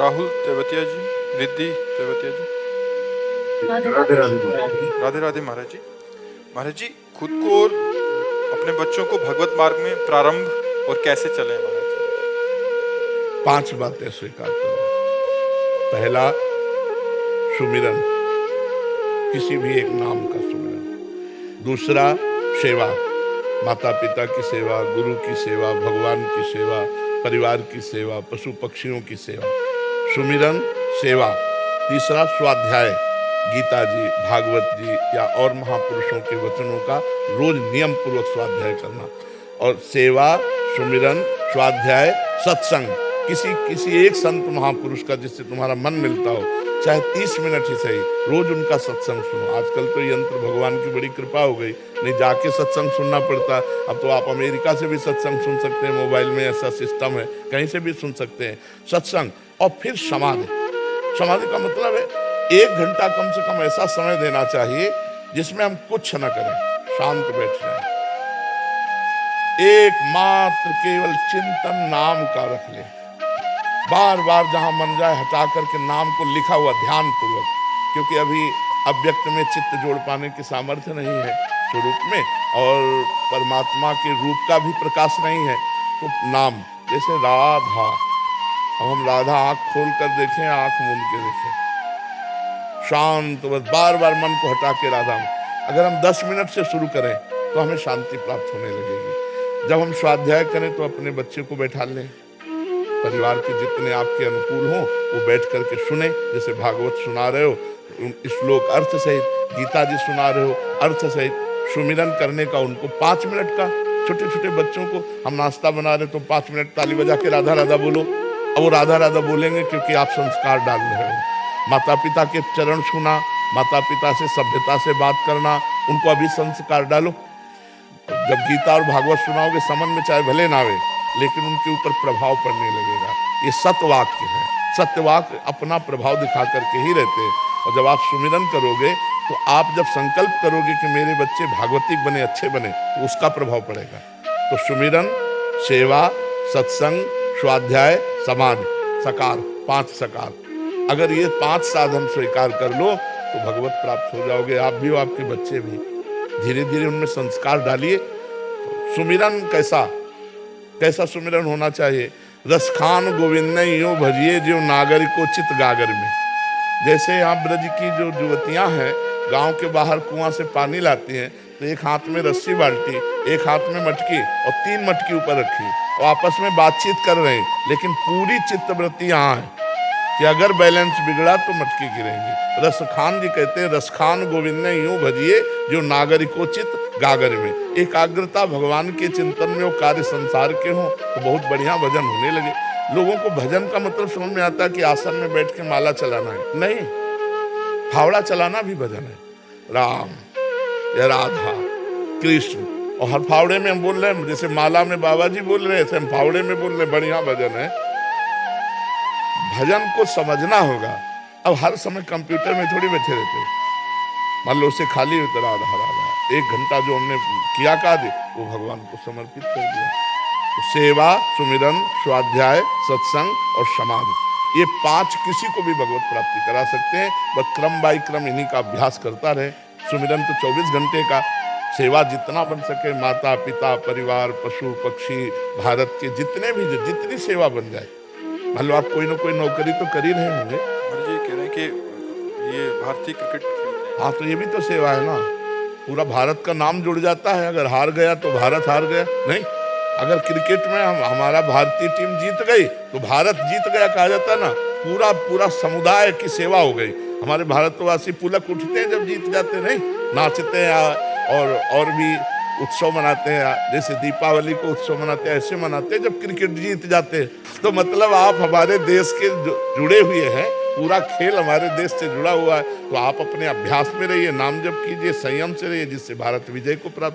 राहुल तेवतिया जी, रिद्धि तेवतिया जी। राधे राधे। राधे राधे महाराज जी। महाराज जी, खुद को और अपने बच्चों को भगवत मार्ग में प्रारंभ और कैसे चलें महाराज जी? 5 बातें स्वीकार करो। पहला, सुमिरन, किसी भी एक नाम का सुमिरन। दूसरा, सेवा, माता पिता की सेवा, गुरु की सेवा, भगवान की सेवा, परिवार की सेवा, पशु पक्षियों की सेवा। सुमिरन, सेवा। तीसरा, स्वाध्याय, गीता जी, भागवत जी या और महापुरुषों के वचनों का रोज नियम पूर्वक स्वाध्याय करना। और सेवा, सुमिरन, स्वाध्याय, सत्संग, किसी एक संत महापुरुष का जिससे तुम्हारा मन मिलता हो, चाहे 30 मिनट ही सही, रोज उनका सत्संग सुनो। आजकल तो यंत्र भगवान की बड़ी कृपा हो गई, नहीं जाके सत्संग सुनना पड़ता। अब तो आप अमेरिका से भी सत्संग सुन सकते हैं, मोबाइल में ऐसा सिस्टम है, कहीं से भी सुन सकते हैं सत्संग। और फिर समाधि। समाधि का मतलब है 1 घंटा कम से कम ऐसा समय देना चाहिए जिसमें हम कुछ न करें, शांत बैठ जाएं, एकमात्र केवल चिंतन नाम का रख ले। बार बार जहां मन जाए हटा करके नाम को लिखा हुआ ध्यान पूर्वक, क्योंकि अभी अव्यक्त में चित्त जोड़ पाने की सामर्थ्य नहीं है स्वरूप में, और परमात्मा के रूप का भी प्रकाश नहीं है। तो नाम, जैसे राधा, अब हम राधा आंख खोल कर देखें, आंख मूंद के देखें, शांत, बस बार बार मन को हटा के राधा में। अगर हम 10 मिनट से शुरू करें तो हमें शांति प्राप्त होने लगेगी। जब हम स्वाध्याय करें तो अपने बच्चे को बैठा लें, परिवार के जितने आपके अनुकूल हों वो बैठ करके सुने। जैसे भागवत सुना रहे हो, श्लोक अर्थ सहित, गीता जी सुना रहे हो अर्थ सहित, सुमिरन करने का उनको 5 मिनट का। छोटे छोटे बच्चों को हम नाश्ता बना रहे तो 5 मिनट ताली बजा के राधा राधा बोलो। अब वो राधा राधा बोलेंगे क्योंकि आप संस्कार डाल रहे हो। माता पिता के चरण छूना, माता पिता से सभ्यता से बात करना, उनको अभी संस्कार डालो। जब गीता और भागवत सुनाओगे, समझ में चाहे भले ना आवे, लेकिन उनके ऊपर प्रभाव पड़ने लगेगा। ये सत्यवाक्य है, सत्यवाक्य अपना प्रभाव दिखा करके ही रहते हैं। और जब आप सुमिरन करोगे तो आप जब संकल्प करोगे कि मेरे बच्चे भागवतिक बने, अच्छे बने, तो उसका प्रभाव पड़ेगा। तो सुमिरन, सेवा, सत्संग, स्वाध्याय, समाधि, सकार, 5 सकार। अगर ये 5 साधन स्वीकार कर लो तो भगवत प्राप्त हो जाओगे, आप भी हो, आपके बच्चे भी। धीरे धीरे उनमें संस्कार डालिए। तो सुमिरन कैसा सुमिरन होना चाहिए? रसखान गोविंद यूं भजिए जो नागरिको चित गागर में। जैसे यहाँ ब्रज की जो युवतियां हैं, गांव के बाहर कुआं से पानी लाती हैं, तो एक हाथ में रस्सी बाल्टी, एक हाथ में मटकी और 3 मटकी ऊपर रखी और आपस में बातचीत कर रहे हैं, लेकिन पूरी चित्तवृत्ति यहाँ है कि अगर बैलेंस बिगड़ा तो मटकी गिरेगी। रसखान जी कहते हैं, रसखान गोविंद यूं भजिए जो नागरिकोचित गागर में। एकाग्रता भगवान के चिंतन में, वो कार्य संसार के हों तो बहुत बढ़िया भजन होने लगे। लोगों को भजन का मतलब समझ में आता है कि आसन में बैठ के माला चलाना है, नहीं, फावड़ा चलाना भी भजन है। राम या राधा, कृष्ण, और हर फावड़े में हम बोल रहे हैं, जैसे माला में बाबा जी बोल रहे हैं, ऐसे हम फावड़े में बोल रहे हैं, बढ़िया भजन है। भजन को समझना होगा। अब हर समय कंप्यूटर में थोड़ी बैठे रहते, मान लो उसे खाली होता राधा राधा, 1 घंटा जो हमने किया कार्य वो भगवान को समर्पित कर दिया। तो सेवा, सुमिरन, स्वाध्याय, सत्संग और समाधि, ये 5 किसी को भी भगवत प्राप्ति करा सकते हैं। बस क्रम बाई क्रम इन्हीं का अभ्यास करता रहे। सुमिरन तो 24 घंटे का, सेवा जितना बन सके, माता पिता, परिवार, पशु पक्षी, भारत के जितनी सेवा बन जाए। मान लो आप कोई ना कोई नौकरी तो कर ही रहे होंगे। जी कह रहे हैं कि ये भारतीय क्रिकेट खेलते हैं। हाँ, तो ये भी तो सेवा है ना। पूरा भारत का नाम जुड़ जाता है। अगर हार गया तो भारत हार गया, नहीं। अगर क्रिकेट में हमारा भारतीय टीम जीत गई तो भारत जीत गया कहा जाता है ना। पूरा समुदाय की सेवा हो गई। हमारे भारतवासी पुलक उठते हैं जब जीत जाते, नहीं, नाचते हैं और भी उत्सव मनाते हैं। जैसे दीपावली को उत्सव मनाते हैं, ऐसे मनाते हैं जब क्रिकेट जीत जाते हैं। तो मतलब आप हमारे देश के जुड़े हुए हैं, पूरा खेल हमारे देश से जुड़ा हुआ है। तो आप अपने अभ्यास में रहिए, नाम जप कीजिए, संयम से रहिए, जिससे भारत विजय को प्राप्त